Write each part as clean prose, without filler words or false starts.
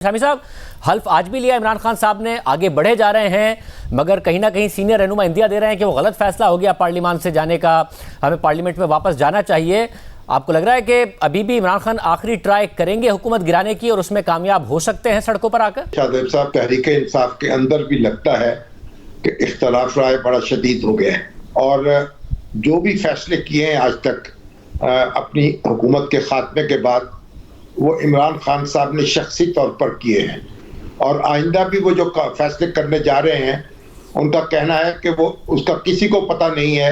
शामी साहब, हल्फ आज भी लिया इमरान खान साहब ने, आगे बढ़े जा रहे हैं, मगर कहीं ना कहीं सीनियर रहनुमा इंदिया दे रहे हैं कि वो गलत फैसला हो गया पार्लियामेंट से जाने का, हमें पार्लियामेंट में वापस जाना चाहिए। आपको लग रहा है कि अभी भी इमरान खान आखिरी ट्राई करेंगे हुकूमत गिराने की और उसमें कामयाब हो सकते हैं सड़कों पर आकर? शाहदेव साहब, तहरीके इंसाफ के अंदर भी लगता है कि इख्तलाफ राय बड़ा शदीद हो गया है और जो भी फैसले किए हैं आज तक अपनी हुकूमत के खात्मे के बाद, वो इमरान खान साहब ने शख्सी तौर पर किए हैं और आइंदा भी वो जो फैसले करने जा रहे हैं, उनका कहना है कि वो उसका किसी को पता नहीं है,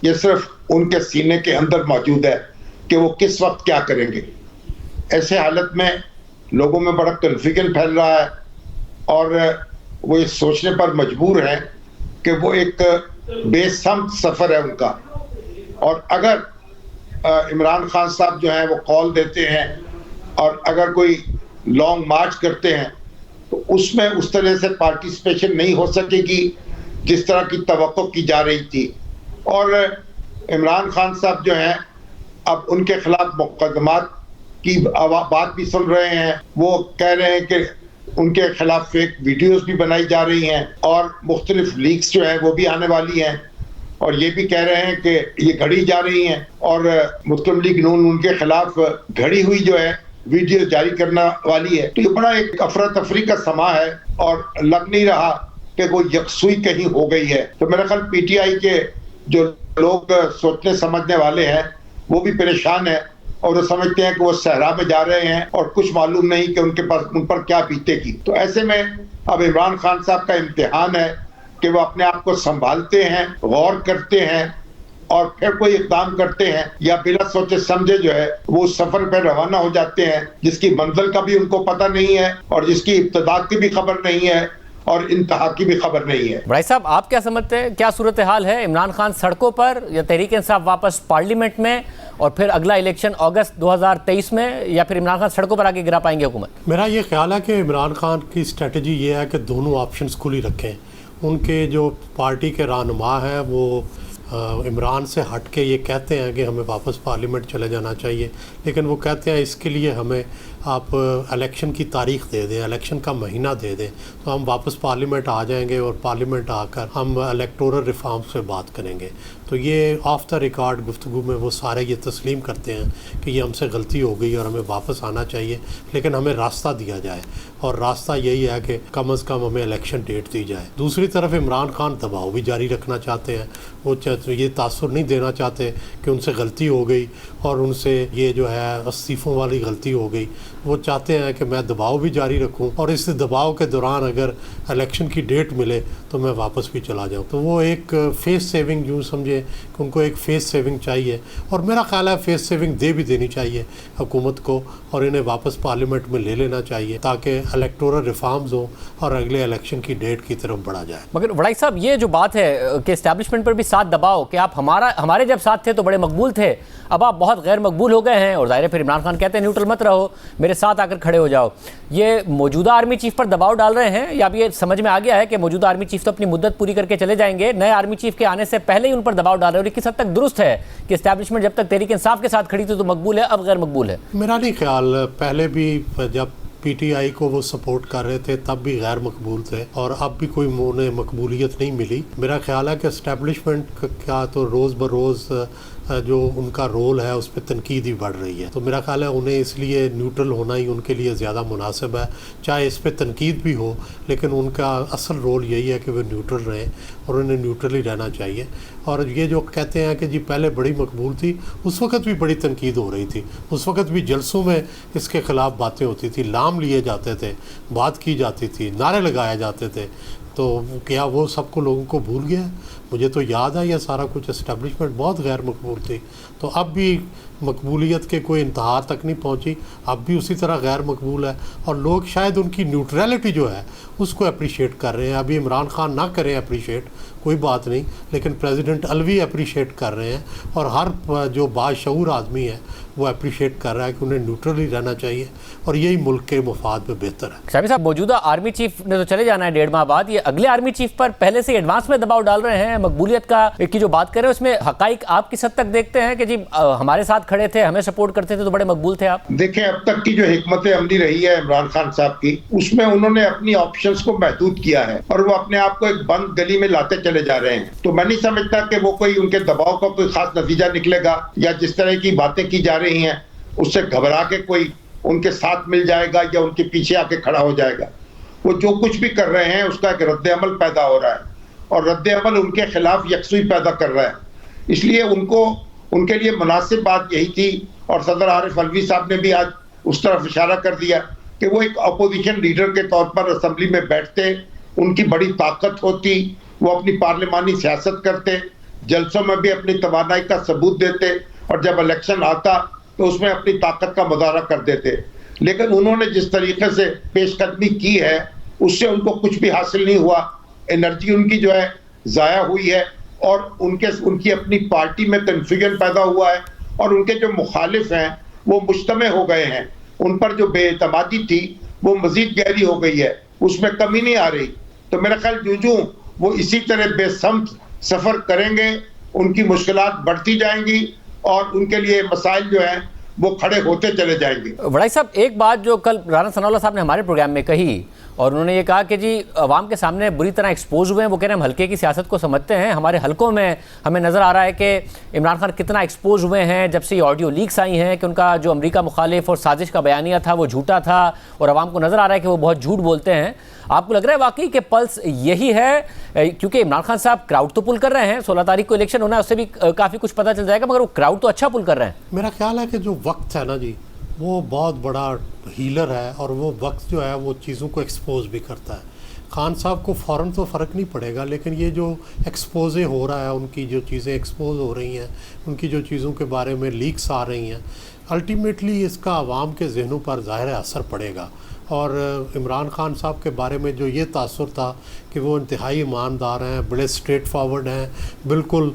ये सिर्फ उनके सीने के अंदर मौजूद है कि वो किस वक्त क्या करेंगे। ऐसे हालत में लोगों में बड़ा कन्फ्यूजन फैल रहा है और वो ये सोचने पर मजबूर हैं कि वो एक बेसमत सफ़र है उनका, और अगर इमरान खान साहब जो है वो कॉल देते हैं और अगर कोई लॉन्ग मार्च करते हैं तो उसमें उस तरह से पार्टिसिपेशन नहीं हो सकेगी जिस तरह की तवक्को की जा रही थी। और इमरान खान साहब जो हैं अब उनके खिलाफ मुकदमात की बात भी सुन रहे हैं। वो कह रहे हैं कि उनके खिलाफ फेक वीडियोस भी बनाई जा रही हैं और मुख्तलिफ लीक्स जो है वो भी आने वाली हैं, और ये भी कह रहे हैं कि ये घड़ी जा रही हैं और मुस्लिम लीग नून उनके खिलाफ घड़ी हुई जो है वीडियो जारी करने वाली है। तो ये बड़ा एक अफरा तफरी का समा है और लग नहीं रहा कि वो यकसुई कहीं हो गई है। तो मेरा ख्याल पीटीआई के जो लोग सोचने समझने वाले हैं वो भी परेशान है और वो समझते हैं कि वो सहरा में जा रहे हैं और कुछ मालूम नहीं कि उनके पास उन पर क्या बीतेगी। तो ऐसे में अब इमरान खान साहब का इम्तिहान है कि वो अपने आप को संभालते हैं, गौर करते हैं और फिर कोई इक़दाम करते हैं, या बिना सोचे समझे जो है वो सफर पर रवाना हो जाते हैं जिसकी मंजिल का भी उनको पता नहीं है और जिसकी इब्तिदा की भी खबर नहीं है और इंतहा की भी खबर नहीं है। भाई साहब, आप क्या समझते हैं, क्या सूरत हाल है? इमरान खान सड़कों पर या तहरीक इंसाफ वापस पार्लियामेंट में और फिर अगला इलेक्शन अगस्त 2023 में, या फिर इमरान खान सड़कों पर आके गिरा पाएंगे हुकूमत? मेरा ये ख्याल है कि इमरान खान की स्ट्रेटजी ये है कि दोनों ऑप्शंस खुली रखें। उनके जो पार्टी के रहनुमा हैं वो इमरान से हट के ये कहते हैं कि हमें वापस पार्लियामेंट चले जाना चाहिए, लेकिन वो कहते हैं इसके लिए हमें आप इलेक्शन की तारीख दे दें, इलेक्शन का महीना दे दें, तो हम वापस पार्लियामेंट आ जाएंगे और पार्लियामेंट आकर हम इलेक्टोरल रिफॉर्म्स पे बात करेंगे। तो ये ऑफ द रिकॉर्ड गुफ्तगू में वो सारे ये तस्लीम करते हैं कि ये हमसे गलती हो गई और हमें वापस आना चाहिए, लेकिन हमें रास्ता दिया जाए, और रास्ता यही है कि कम अज़ कम हमें इलेक्शन डेट दी जाए। दूसरी तरफ इमरान खान दबाव भी जारी रखना चाहते हैं। वो ये तासुर नहीं देना चाहते कि उनसे गलती हो गई और उनसे ये जो है इस्तीफ़ों वाली गलती हो गई। वो चाहते हैं कि मैं दबाव भी जारी रखूं और इस दबाव के दौरान अगर इलेक्शन की डेट मिले तो मैं वापस भी चला जाऊं। तो वो एक फेस सेविंग यूँ समझे कि उनको एक फेस सेविंग चाहिए, और मेरा ख्याल है फेस सेविंग दे भी देनी चाहिए हुकूमत को और इन्हें वापस पार्लियामेंट में ले लेना चाहिए ताकि इलेक्टोरल रिफॉर्म्स हो और अगले इलेक्शन की डेट की तरफ बढ़ा जाए। मगर वड़ाई साहब, ये जो बात है कि इस्टेब्लिशमेंट पर भी साथ दबाओ कि आप हमारे जब साथ थे तो बड़े मकबूल थे, अब आप बहुत गैर मकबूल हो गए हैं, और ज़ाहिर है फिर इमरान खान कहते हैं न्यूट्रल मत रहो, मेरे साथ आकर खड़े हो जाओ। ये मौजूदा आर्मी चीफ पर दबाव डाल रहे हैं, या अब ये समझ में आ गया है कि मौजूदा आर्मी चीफ तो अपनी मुद्दत पूरी करके चले जाएंगे, नए आर्मी चीफ के आने से पहले ही उन पर दबाव डाल रहे हैं? और किस हद तक दुरुस्त है कि इस्टेब्लिशमेंट जब तक तहरीक इंसाफ के साथ खड़ी थी तो मकबूल है, अब गैर मकबूल है? मेरा नहीं ख्याल, पहले भी जब पीटीआई को वो सपोर्ट कर रहे थे तब भी गैर मकबूल थे और अब भी कोई उन्हें मकबूलियत नहीं मिली। मेरा ख्याल है कि इस्टेब्लिशमेंट का तो रोज़ बरोज़ जो उनका रोल है उस पर तनकीद ही बढ़ रही है। तो मेरा ख्याल है उन्हें इसलिए न्यूट्रल होना ही उनके लिए ज़्यादा मुनासिब है, चाहे इस पर तनकीद भी हो, लेकिन उनका असल रोल यही है कि वे न्यूट्रल रहें और उन्हें न्यूट्रल ही रहना चाहिए। और ये जो कहते हैं कि जी पहले बड़ी मकबूल थी, उस वक़्त भी बड़ी तनकीद हो रही थी, उस वक़्त भी जलसों में इसके ख़िलाफ़ बातें होती थी, लाम लिए जाते थे, बात की जाती थी, नारे लगाए जाते थे। तो क्या वो सबको लोगों को भूल गया? मुझे तो याद है यह सारा कुछ। इस्टेब्लिशमेंट बहुत गैर मकबूल थी, तो अब भी मकबूलियत के कोई इंतहा तक नहीं पहुंची, अब भी उसी तरह गैर मकबूल है और लोग शायद उनकी न्यूट्रलिटी जो है उसको अप्रिशिएट कर रहे हैं। अभी इमरान खान ना करें अप्रिशिएट, कोई बात नहीं, लेकिन प्रेसिडेंट अलवी अप्रिशिएट कर रहे हैं और हर जो बाशऊर आदमी है वो अप्रिशिएट कर रहा है कि उन्हें न्यूट्रल ही रहना चाहिए और यही मुल्क के मुफाद में बेहतर है। शामी साहब, मौजूदा आर्मी चीफ ने तो चले जाना है 1.5 माह बाद, ये अगले आर्मी चीफ पर पहले से एडवांस में दबाव डाल रहे हैं। मकबूलियत का की जो बात कर रहे हैं उसमें हकाइक आप किस हद तक देखते हैं कि जी हमारे साथ खड़े थे, हमें सपोर्ट करते थे तो बड़े मकबूल थे आप? देखें, अब तक की जो हिकमत अमली रही है इमरान खान साहब की, उसमें उन्होंने अपनी ऑप्शंस को महदूद किया है और वो अपने आप को एक बंद गली में लाते चले जा रहे हैं। तो मैं नहीं समझता कि वो कोई उनके दबाव का कोई खास नतीजा निकलेगा या जिस तरह की बातें की जा रही हैं उससे घबरा के कोई उनके साथ मिल जाएगा या उनके पीछे आके खड़ा हो जाएगा। वो जो कुछ भी कर रहे हैं उसका एक रद्द अमल पैदा हो रहा है और रद्द अमल उनके खिलाफ यकसुई पैदा कर रहा है। इसलिए उनके लिए मुनासिब बात यही थी और सदर आरिफ अलवी साहब ने भी आज उस तरफ इशारा कर दिया कि वो एक अपोजिशन लीडर के तौर पर असेंबली में बैठते, उनकी बड़ी ताकत होती, वो अपनी पार्लिमानी सियासत करते, जलसों में भी अपनी तवानाई का सबूत देते और जब इलेक्शन आता तो उसमें अपनी ताकत का मुजाहरा कर देते। लेकिन उन्होंने जिस तरीके से पेशकदमी की है उससे उनको कुछ भी हासिल नहीं हुआ। एनर्जी उनकी जो है ज़ाया हुई है और उनकी अपनी पार्टी में कन्फ्यूजन पैदा हुआ है और उनके जो मुखालिफ हैं वो मुज्तमे हो गए हैं। उन पर जो बेएतमादी थी वो मजीद गहरी हो गई है, उसमें कमी नहीं आ रही। तो मेरा ख्याल जूं वो इसी तरह बेसमत सफ़र करेंगे उनकी मुश्किलात बढ़ती जाएंगी और उनके लिए मसाइल जो हैं वो खड़े होते चले जाएंगे। वड़ाई साहब, एक बात जो कल राना सनाउल्लाह साहब ने हमारे प्रोग्राम में कही और उन्होंने ये कहा कि जी अवाम के सामने बुरी तरह एक्सपोज हुए हैं। वो कह रहे हैं हम हल्के की सियासत को समझते हैं, हमारे हलकों में हमें नज़र आ रहा है कि इमरान खान कितना एक्सपोज हुए हैं जब से ये ऑडियो लीक्स आई हैं कि उनका जो अमेरिका मुखालिफ और साजिश का बयानिया था वो झूठा था और अवाम को नज़र आ रहा है कि वो बहुत झूठ बोलते हैं। आपको लग रहा है वाकई कि पल्स यही है? क्योंकि इमरान खान साहब क्राउड तो पुल कर रहे हैं, 16 तारीख को इलेक्शन होना है, उससे भी काफ़ी कुछ पता चल जाएगा, मगर वो क्राउड तो अच्छा पुल कर रहे हैं। मेरा ख्याल है कि जो वक्त है ना जी, वो बहुत बड़ा हीलर है और वो वक्त जो है वो चीज़ों को एक्सपोज भी करता है। खान साहब को फ़ौरन तो फ़र्क नहीं पड़ेगा, लेकिन ये जो एक्सपोजे हो रहा है, उनकी जो चीज़ें एक्सपोज हो रही हैं, उनकी जो चीज़ों के बारे में लीक्स आ रही हैं, अल्टीमेटली इसका आवाम के जहनों पर ज़ाहिर असर पड़ेगा। और इमरान खान साहब के बारे में जो ये तासुर था कि वो इंतहाई ईमानदार हैं, बड़े स्ट्रेट फॉरवर्ड हैं, बिल्कुल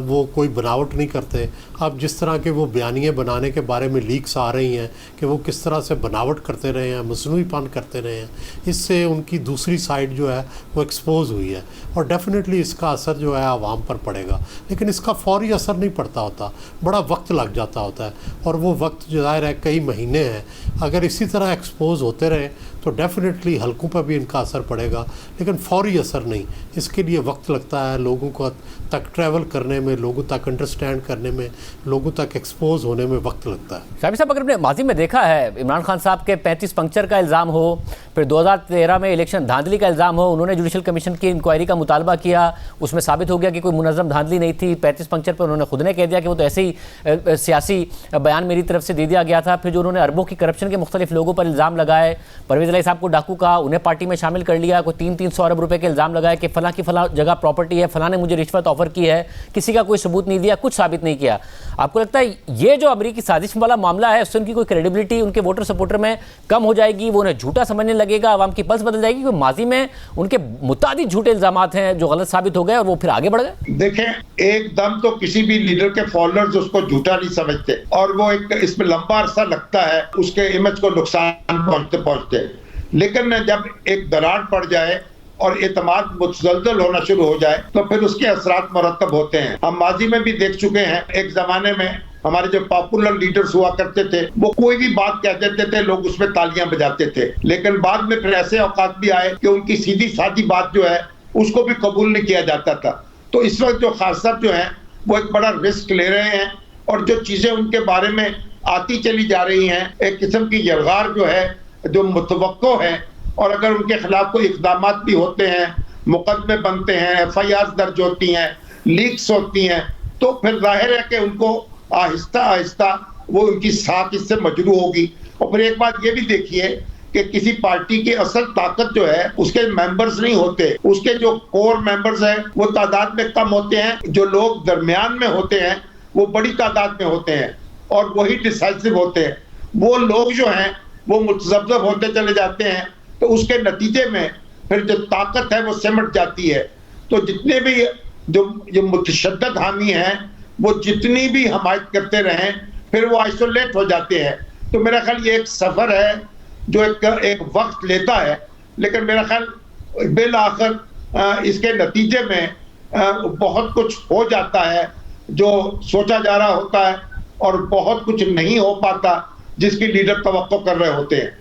वो कोई बनावट नहीं करते। अब जिस तरह के वो बयानिए बनाने के बारे में लीक्स आ रही हैं कि वो किस तरह से बनावट करते रहे हैं, मसनूईपन करते रहे हैं, इससे उनकी दूसरी साइड जो है वो एक्सपोज हुई है और डेफिनेटली इसका असर जो है आवाम पर पड़ेगा। लेकिन इसका फौरी असर नहीं पड़ता होता, बड़ा वक्त लग जाता होता है और वो वक्त जो ज़ाहिर है कई महीने हैं। अगर इसी तरह एक्सपोज होते रहे तो डेफिनेटली हलकों पर भी इनका असर पड़ेगा, लेकिन फौरी असर नहीं। इसके लिए वक्त लगता है, लोगों को तक ट्रैवल करने में, लोगों तक अंडरस्टैंड करने में, लोगों तक एक्सपोज होने में वक्त लगता है। शाफी साहब, अगर अपने माजी में देखा है, इमरान खान साहब के 35 पंक्चर का इल्ज़ाम हो, फिर 2013 में इलेक्शन धांधली का इल्ज़ाम हो, उन्होंने जुडिशल कमीशन की इंक्वायरी का मुतालबा किया, उसमें साबित हो गया कि कोई मुनज़्ज़म धांधली नहीं थी। 35 पंक्चर पर उन्होंने खुद ने कह दिया कि वो तो ऐसे ही सियासी बयान मेरी तरफ से दे दिया गया था। फिर जो उन्होंने अरबों की करप्शन के मुख्तलिफ लोगों पर इल्ज़ाम लगाए, परवेज़ इलाही साहब को डाकू कहा, उन्हें पार्टी में शामिल कर लिया, कोई 300 अरब रुपए के इल्ज़ाम लगाए कि फलां की फलां जगह प्रॉपर्टी है, फलां ने मुझे रिश्वत ऑफर की है, किसी का कोई सबूत नहीं दिया, कुछ साबित नहीं किया। आपको लगता है ये जो अमेरिकी साजिश वाला मामला है उससे उनकी कोई क्रेडिबिलिटी उनके वोटर सपोर्टर में कम हो जाएगी, वो उन्हें झूठा समझने लगेगा, आवाम की पल्स बदल जाएगी? क्योंकि माजी में उनके मुतादिद झूठे इल्जामात हैं जो गलत साबित हो गए और वो फिर आगे बढ़ गए। देखें, एकदम तो किसी भी लीडर के फॉलोअर्स उसको झूठा नहीं समझते और वो एक इसमें लंबा अरसा लगता है उसके इमेज को नुकसान पहुंचते पहुंचते। लेकिन जब एक दरार पड़ जाए और एतमाद मुतज़लज़ल होना शुरू हो जाए तो फिर उसके असरात मुरतब होते हैं। हम माजी में भी देख चुके हैं, एक जमाने में हमारे जो पॉपुलर लीडर्स हुआ करते थे वो कोई भी बात कह देते थे, लोग उसमें तालियां बजाते थे, लेकिन बाद में फिर ऐसे औकात भी आए कि उनकी सीधी सादी बात जो है उसको भी कबूल नहीं किया जाता था। तो इस वक्त जो खास साहब जो है वो एक बड़ा रिस्क ले रहे हैं और जो चीजें उनके बारे में आती चली जा रही हैं, एक किस्म की यलगार जो है जो मुतवक्को है, और अगर उनके खिलाफ कोई इक़दामात भी होते हैं, मुकदमे बनते हैं, FIR दर्ज होती हैं, लीक्स होती हैं, तो फिर जाहिर है कि उनको आहिस्ता आहिस्ता वो उनकी साख इससे मजरू होगी। और फिर एक बात ये भी देखिए कि किसी पार्टी की असल ताकत जो है उसके मेंबर्स नहीं होते, उसके जो कोर मेंबर्स हैं वो तादाद में कम होते हैं, जो लोग दरमियान में होते हैं वो बड़ी तादाद में होते हैं और वही डिसाइसिव होते हैं। वो लोग जो हैं वो मुतज़ब्ज़ब होते चले जाते हैं, तो उसके नतीजे में फिर जो ताकत है वो सिमट जाती है। तो जितने भी जो मुतशद्दद हामी हैं वो जितनी भी हमायत करते रहें फिर वो आइसोलेट हो जाते हैं। तो मेरा ख्याल ये एक सफ़र है जो एक वक्त लेता है, लेकिन मेरा ख्याल बिल आखिर इसके नतीजे में बहुत कुछ हो जाता है जो सोचा जा रहा होता है और बहुत कुछ नहीं हो पाता जिसकी लीडर तवक्को कर रहे होते हैं।